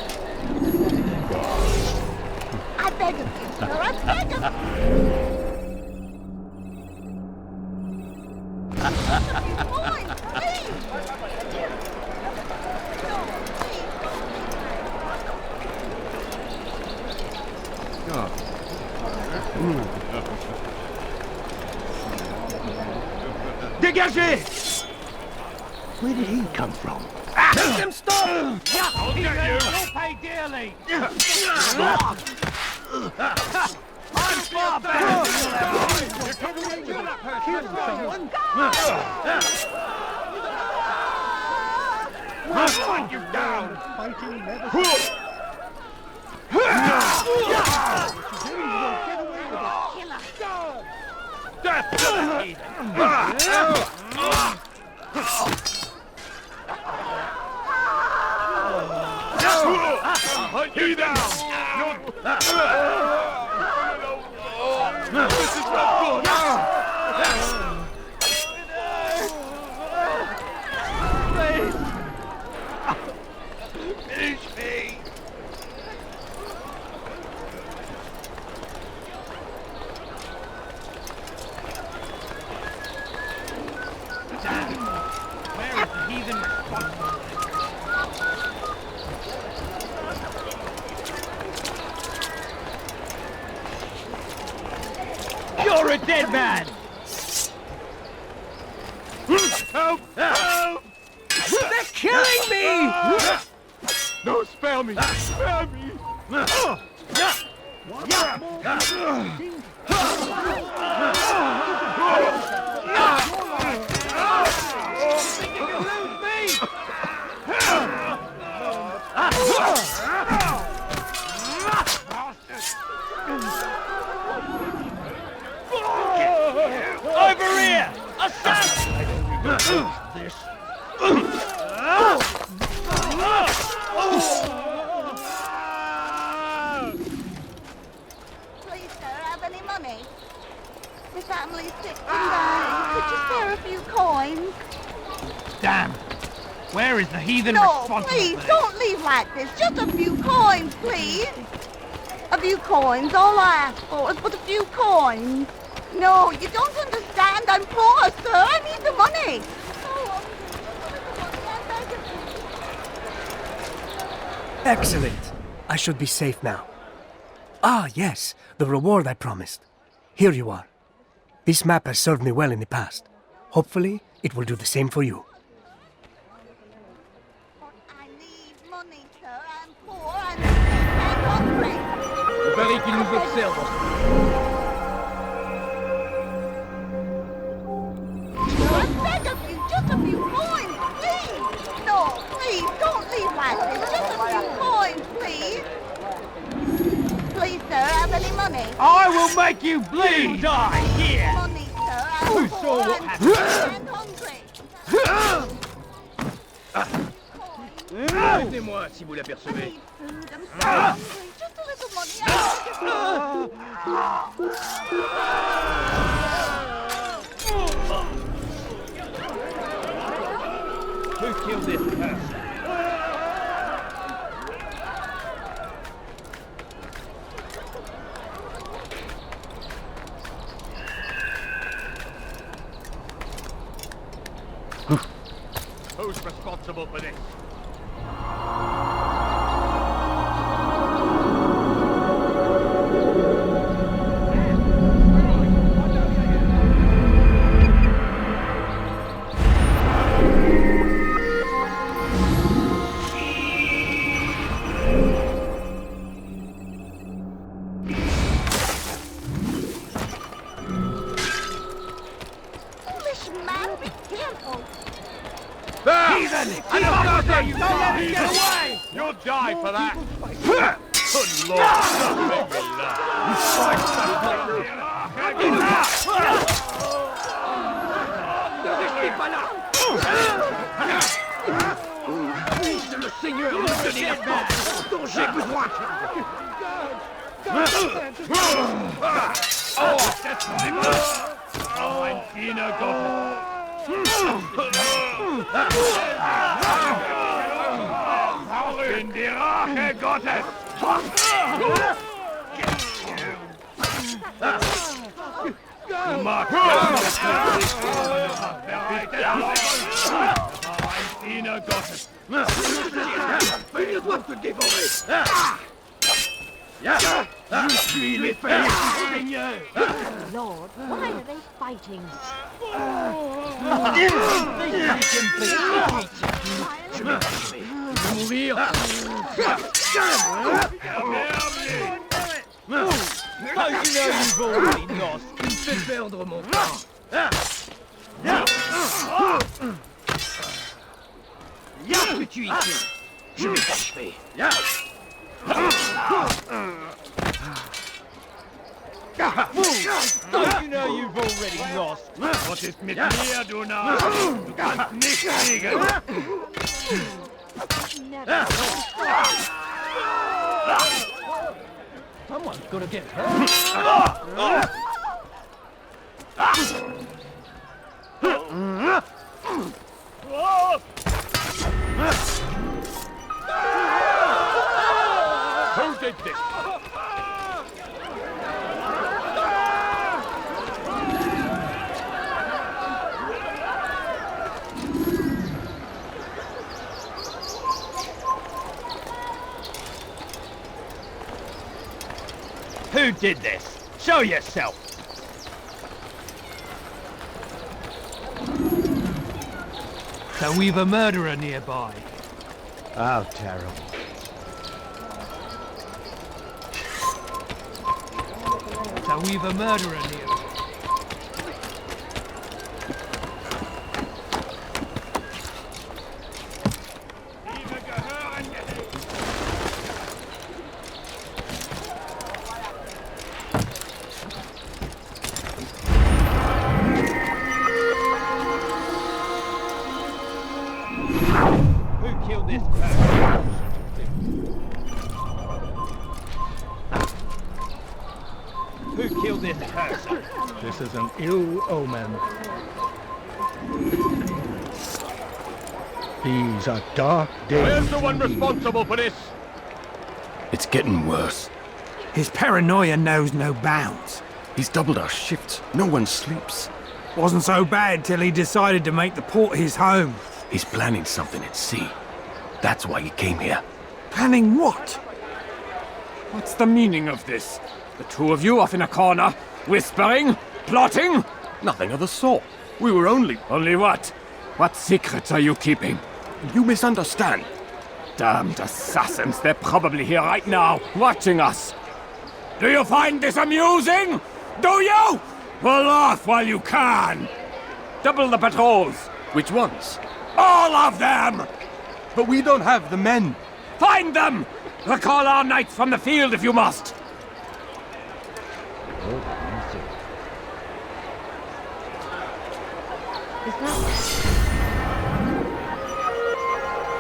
I beg of you, sir, I beg of you. Dégagez! Where did he come from? Make them stop! I'll get you! You'll pay dearly! I'm far better! Keep going! I'll fight you down! Fighting never... Death to the heathen! Hunt you down! This is not good! Please! Finish me! Where is the heathen responsible? You're a dead man! Help! Help! They're killing me! No, spare me! Spare me! Over here! Assassin! This. Please, sir, have any money? The family's sick and dying. Could you spare a few coins? Damn! Where is the heathen No, responsible please, for this? don't leave like this. Just a few coins, please. A few coins. All I ask for is but a few coins. No, you don't understand. I'm poor, sir. I need the money. Excellent. I should be safe now. Ah, yes, the reward I promised. Here you are. This map has served me well in the past. Hopefully, it will do the same for you. I need money, sir. I'm poor. I'm sick and hungry. Le baril qui nous observe. I beg of you, just a few coins, please. No, please, don't leave like this. Just a few coins, please. Please, sir, have any money? I will make you bleed! Die here! Money, sir. I'm poor. I'm sick and hungry. Arrêtez-moi si vous l'apercevez. Food, I'm so hungry. Just a little money. Who killed this person? Who's responsible? responsible for this? Foolish man, be careful. Heathen! Don't let him get away! You'll die for that! Good Lord, don't make me C'est le Seigneur me donner la force dont j'ai besoin. Oh, ein Diener Gottes! In die Rache Gottes! Du magst ein Diener Gottes! Ils doivent te dévorer! Je suis l'épée du Seigneur! Lord, why are they fighting? Je vais mourir! How do you know you've already lost? Tu me fais perdre mon temps. Que tu y fais? Je vais t'achever. Don't you know you've already lost? Was ist mit mir, du Narr? Du kannst nicht siegen! Someone's got to get hurt. Who did this? Who did this? Show yourself! So we've a murderer nearby. How terrible. So we've a murderer nearby. Who killed this person? Who killed this person? This is an ill omen. These are dark days. Where's the one responsible for this? It's getting worse. His paranoia knows no bounds. He's doubled our shifts. No one sleeps. Wasn't so bad till he decided to make the port his home. He's planning something at sea. That's why he came here. Planning what? What's the meaning of this? The two of you off in a corner, whispering, plotting? Nothing of the sort. We were only... Only what? What secrets are you keeping? You misunderstand. Damned assassins, they're probably here right now, watching us. Do you find this amusing? Do you? Pull off while you can. Double the patrols. Which ones? All of them! But we don't have the men. Find them! Recall our knights from the field if you must.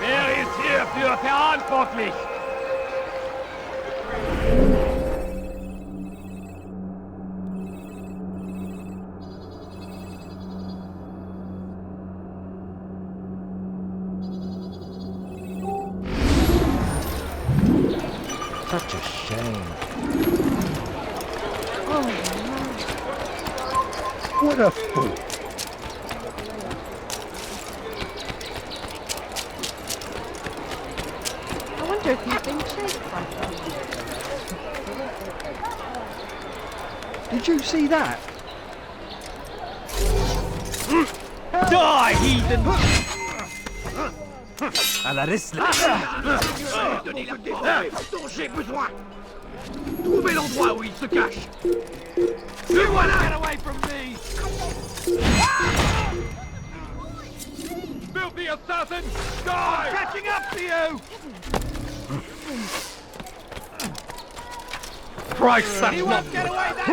Wer ist hierfür verantwortlich? Such a shame. Oh, What a fool. wonder if you've been chased by something. Did you see that? Die, heathen! À la rescousse. Donnez la forêt dont j'ai besoin. Trouvez l'endroit où il se cache. Le voilà! Get away from me! Filthy assassin! Die! I'm catching up to you! Christ, that's not... He won't get away that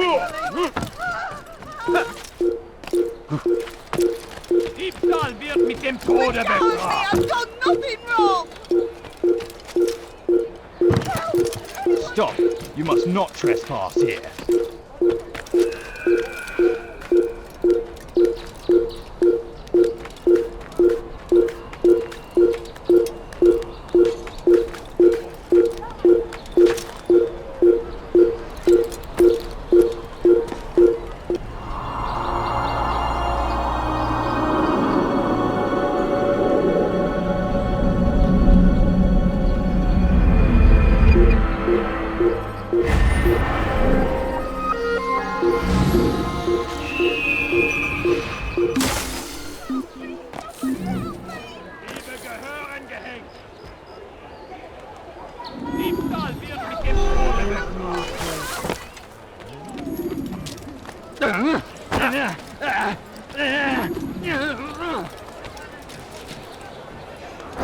Diebstahl wird mit dem Tode I've done nothing wrong! Stop! You must not trespass here.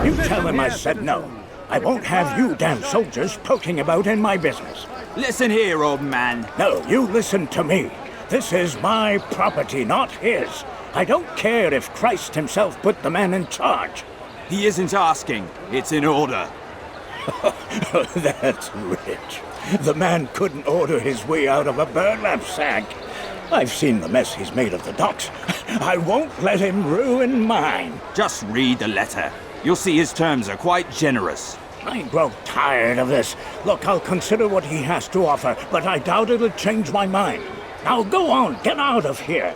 You tell him I said no. I won't have you damn soldiers poking about in my business. Listen here, old man. No, you listen to me. This is my property, not his. I don't care if Christ himself put the man in charge. He isn't asking. It's in order. That's rich. The man couldn't order his way out of a burlap sack. I've seen the mess he's made of the docks. I won't let him ruin mine. Just read the letter. You'll see his terms are quite generous. I grow tired of this. Look, I'll consider what he has to offer, but I doubt it'll change my mind. Now go on, get out of here.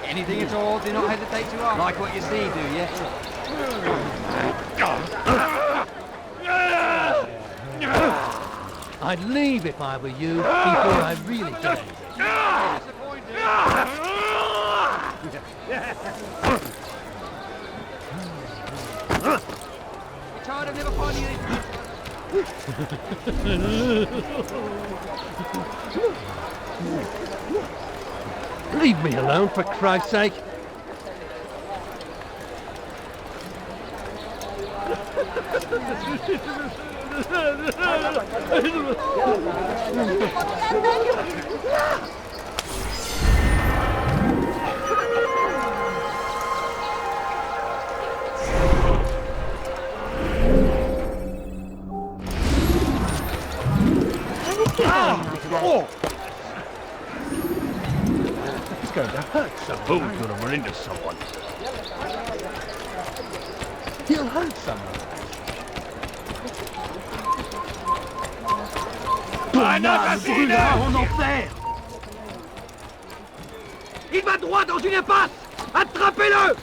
Anything at all, do not hesitate to ask. Like what you see, do you? I'd leave if I were you before I really get Tired of never finding anything. Leave me alone, for Christ's sake. It's going to hurt someone. Who's going to run into someone? He'll hurt someone. En enfer! Il va droit dans une impasse! Attrapez-le!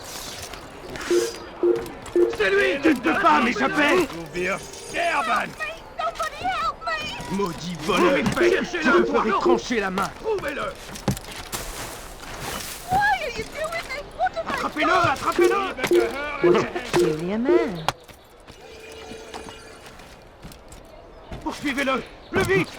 C'est lui! Tu ne peux pas m'échapper! Wir sterben! Somebody help me! Maudit voleur! Je vous ferai trancher la main! Trouvez-le! Why are you doing this? What have I Attrapez-le! done? Attrapez-le! Peculiar man. Poursuivez-le! Plus vite!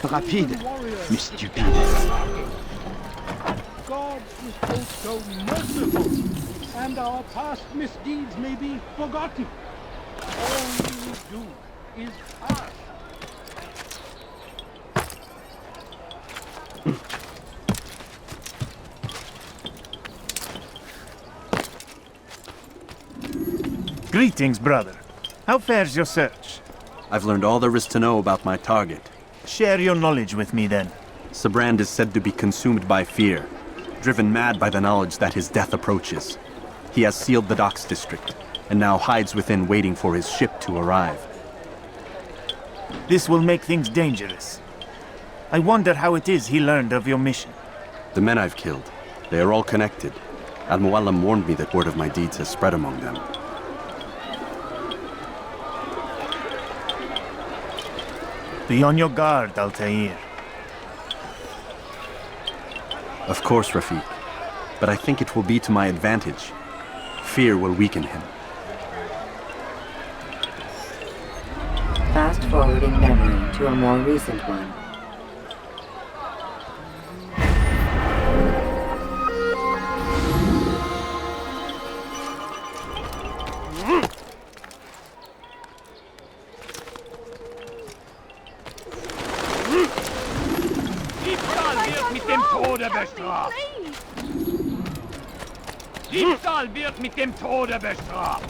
Rapide, mais stupide. God is also merciful, and our past misdeeds may be forgotten. All we do is past. Greetings, brother. How fares your search? I've learned all there is to know about my target. Share your knowledge with me then. Sibrand is said to be consumed by fear, driven mad by the knowledge that his death approaches. He has sealed the docks district, and now hides within waiting for his ship to arrive. This will make things dangerous. I wonder how it is he learned of your mission. The men I've killed, they are all connected. Al-Muallim warned me that word of my deeds has spread among them. Be on your guard, Altair. Of course, Rafiq. But I think it will be to my advantage. Fear will weaken him. Fast-forwarding memory to a more recent one. Diebstahl wird mit dem Tode bestraft.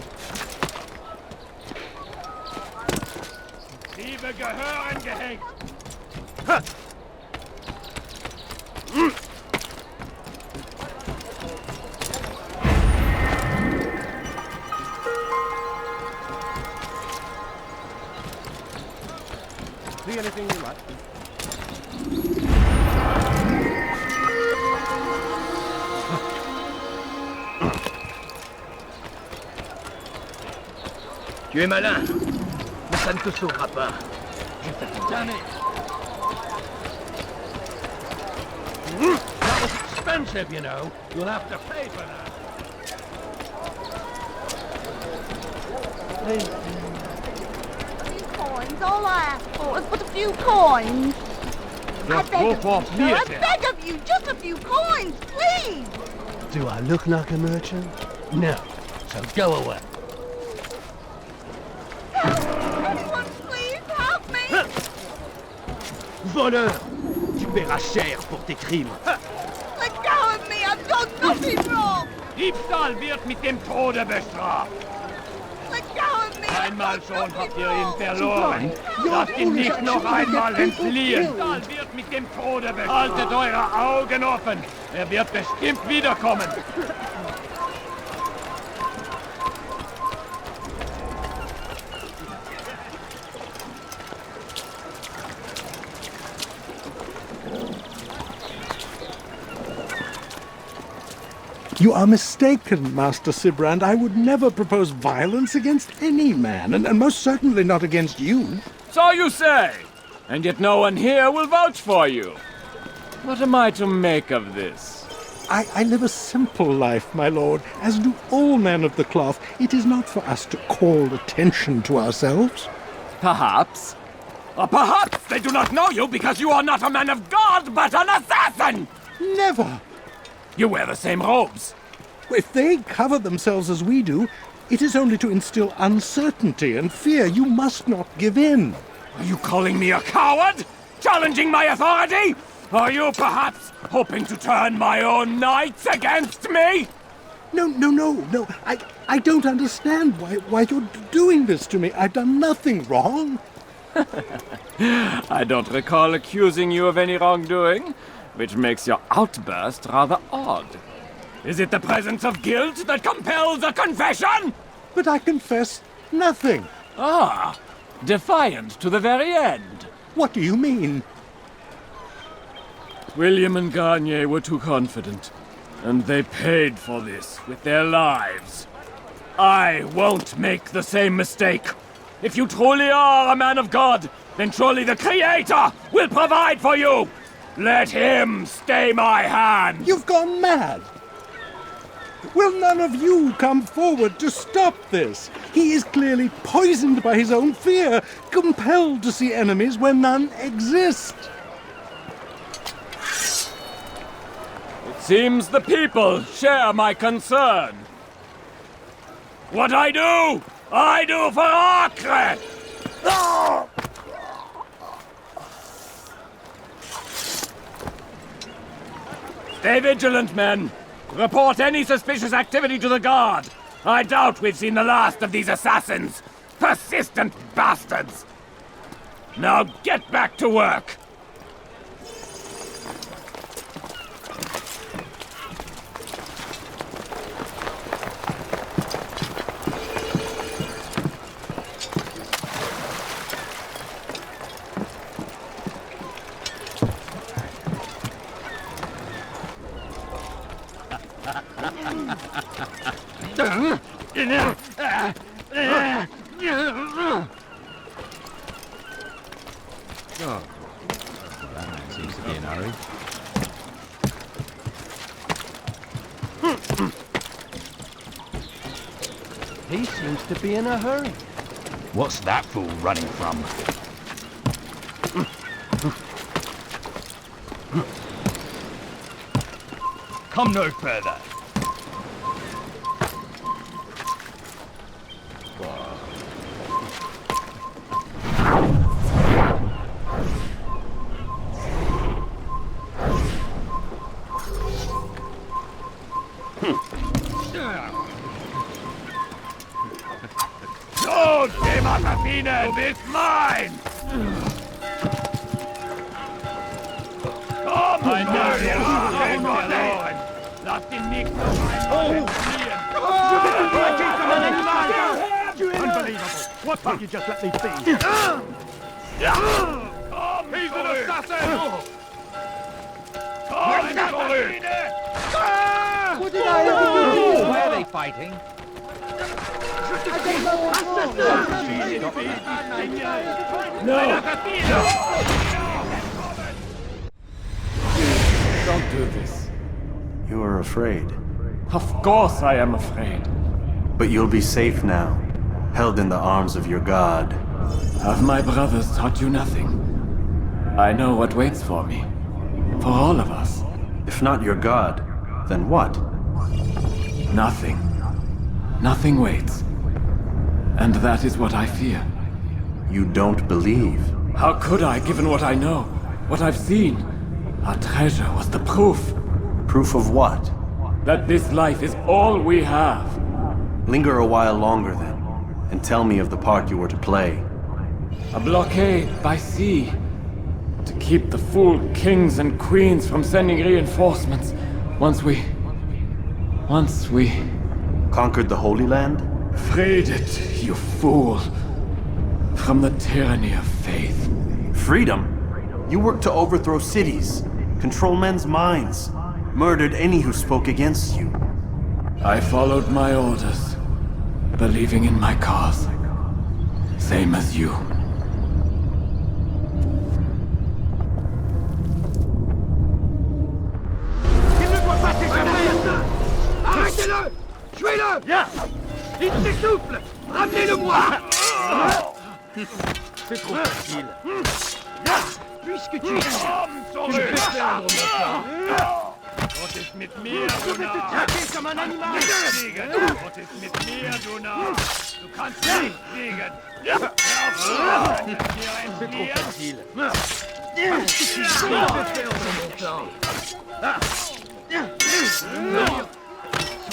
Diebe gehören gehängt. See anything you like? Tu es malin, mais ça ne te sauvera pas. Je t'attends. Damn it! That was expensive, you know. You'll have to pay for that. A few coins. All I ask for is but a few coins. I beg of you, sir. I beg of you, just a few coins, please. Do I look like a merchant? No. So go away. Anyone, please help me. Voleur! Tu paieras cher pour tes crimes. Let go of me. I've done nothing wrong. Diebstahl wird mit dem Tode bestraft. Let go of me. Einmal schon habt ihr ihn verloren. Lasst ihn nicht noch einmal entfliehen. Diebstahl wird mit dem Tode bestraft. Haltet eure Augen offen. Er wird bestimmt wiederkommen. You are mistaken, Master Sibrand. I would never propose violence against any man, and most certainly not against you. So you say, and yet no one here will vouch for you. What am I to make of this? I live a simple life, my lord, as do all men of the cloth. It is not for us to call attention to ourselves. Perhaps. Or perhaps they do not know you because you are not a man of God, but an assassin! Never! You wear the same robes. If they cover themselves as we do, it is only to instill uncertainty and fear. You must not give in. Are you calling me a coward? Challenging my authority? Are you perhaps hoping to turn my own knights against me? No. I don't understand why you're doing this to me. I've done nothing wrong. I don't recall accusing you of any wrongdoing, which makes your outburst rather odd. Is it the presence of guilt that compels a confession? But I confess nothing. Ah, defiant to the very end. What do you mean? William and Garnier were too confident, and they paid for this with their lives. I won't make the same mistake. If you truly are a man of God, then surely the Creator will provide for you. Let him stay my hand. You've gone mad. Will none of you come forward to stop this? He is clearly poisoned by his own fear, compelled to see enemies where none exist. It seems the people share my concern. What I do for Acre! Stay vigilant, men. Report any suspicious activity to the guard. I doubt we've seen the last of these assassins. Persistent bastards. Now get back to work! Oh, that man seems to be in a hurry. He seems to be in a hurry. What's that fool running from? Come no further. So, Dematafine, du bist mein! Komm, Ein verloren! Lass ihn nicht noch einmal fliehen! Unbelievable! What can't you just let me be? Komm, he's an assassin! Komm, zurück! What did I ever do? Why are they fighting? Don't do this. You are afraid. Of course I am afraid. But you'll be safe now, held in the arms of your god. Have my brothers taught you nothing? I know what waits for me. For all of us. If not your god, then what? Nothing. Nothing waits. And that is what I fear. You don't believe. How could I, given what I know? What I've seen? Our treasure was the proof. Proof of what? That this life is all we have. Linger a while longer then, and tell me of the part you were to play. A blockade by sea. To keep the fool kings and queens from sending reinforcements. Once we... Conquered the Holy Land? Freed it, you fool. From the tyranny of faith. Freedom? You worked to overthrow cities, control men's minds, murdered any who spoke against you. I followed my orders, believing in my cause. Same as you. Arrêtez-le! Tuez-le! Il s'essouffle! Ramenez-le-moi! C'est trop facile. Puisque tu es là, tu me fais perdre mon temps. Was ist mit mir, Je vais te traquer comme un animal! Was ist mit mir, Duna? Du kannst nicht fliegen! Hör auf! C'est trop facile. Tu me fais perdre mon temps.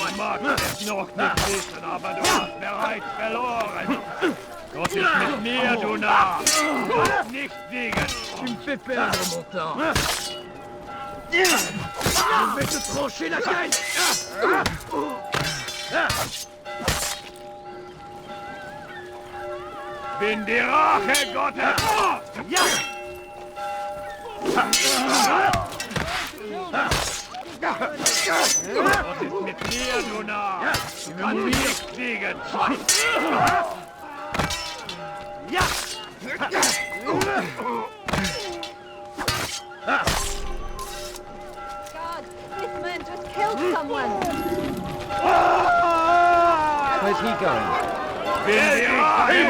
Man mag es noch nicht wissen, aber du hast bereits verloren. Gott ist mit mir, du Narr. Du kannst nicht siegen. Tu me fais perdre mon temps. Je vais te trancher la tête. Bin die Rache Gottes. Ja! Gott ist mit mir, du Narr. Du kannst nicht siegen. Ja! God, this man just killed someone. Where's he going? Bin die Rache.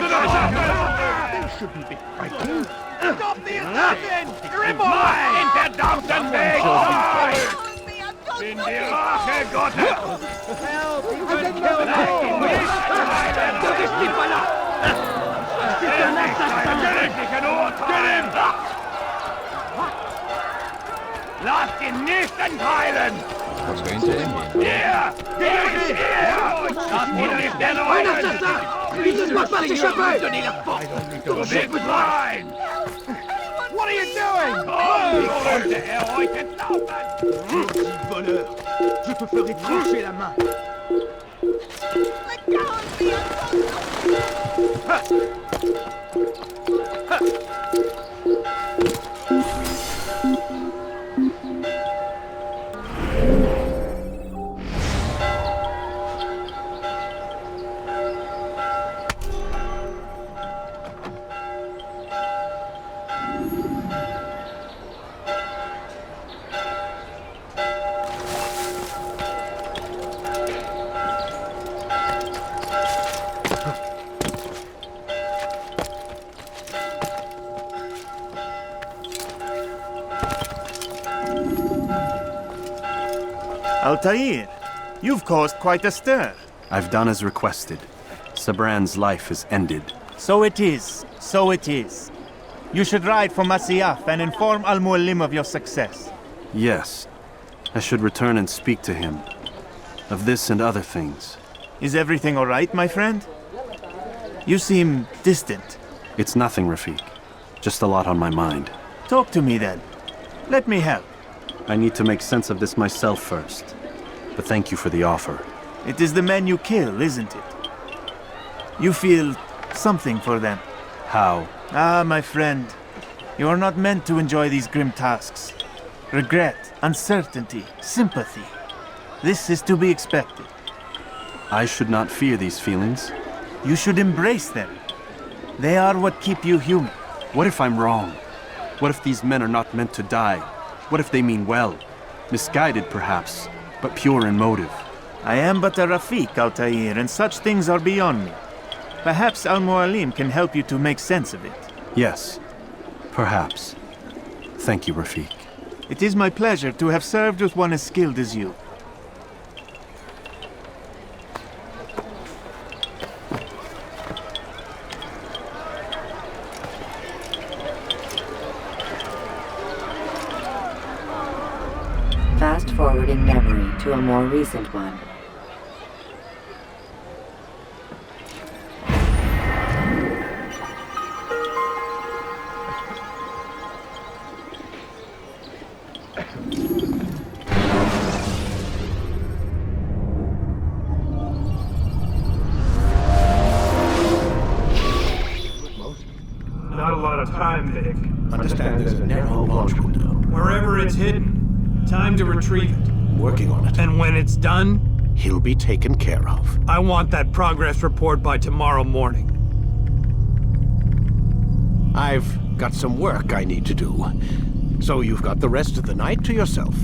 They shouldn't be fighting. Stop the assassin! You're immoral! Verdammten Weg! Bin die Rache Gottes! Help! You can kill me! Du bist nicht mal C'est un assassin! Lass ihn nicht entheilen! What's going to him? Hier! Hier! Lass ihn nicht Un entheilen! assassin! Il ne doit pas s'échapper! Donnez la porte! J'ai besoin! What are you doing? What the hell? I can now, Petit voleur! Je te ferai trancher la main! Altair, you've caused quite a stir. I've done as requested. Sibrand's life is ended. So it is. So it is. You should ride for Masyaf and inform Al-Mualim of your success. Yes. I should return and speak to him. Of this and other things. Is everything all right, my friend? You seem distant. It's nothing, Rafik. Just a lot on my mind. Talk to me then. Let me help. I need to make sense of this myself first. But thank you for the offer. It is the men you kill, isn't it? You feel something for them. How? Ah, my friend. You are not meant to enjoy these grim tasks. Regret, uncertainty, sympathy. This is to be expected. I should not fear these feelings. You should embrace them. They are what keep you human. What if I'm wrong? What if these men are not meant to die? What if they mean well? Misguided, perhaps, but pure in motive. I am but a Rafik, Altair, and such things are beyond me. Perhaps Al-Mualim can help you to make sense of it. Yes, perhaps. Thank you, Rafik. It is my pleasure to have served with one as skilled as you. Fast-forwarding memory to a more recent one. Not a lot of time, Vic. Understand there's a narrow launch window. Wherever it's hidden, time to retrieve it. Working on it. And when it's done, he'll be taken care of. I want that progress report by tomorrow morning. I've got some work I need to do. So you've got the rest of the night to yourself.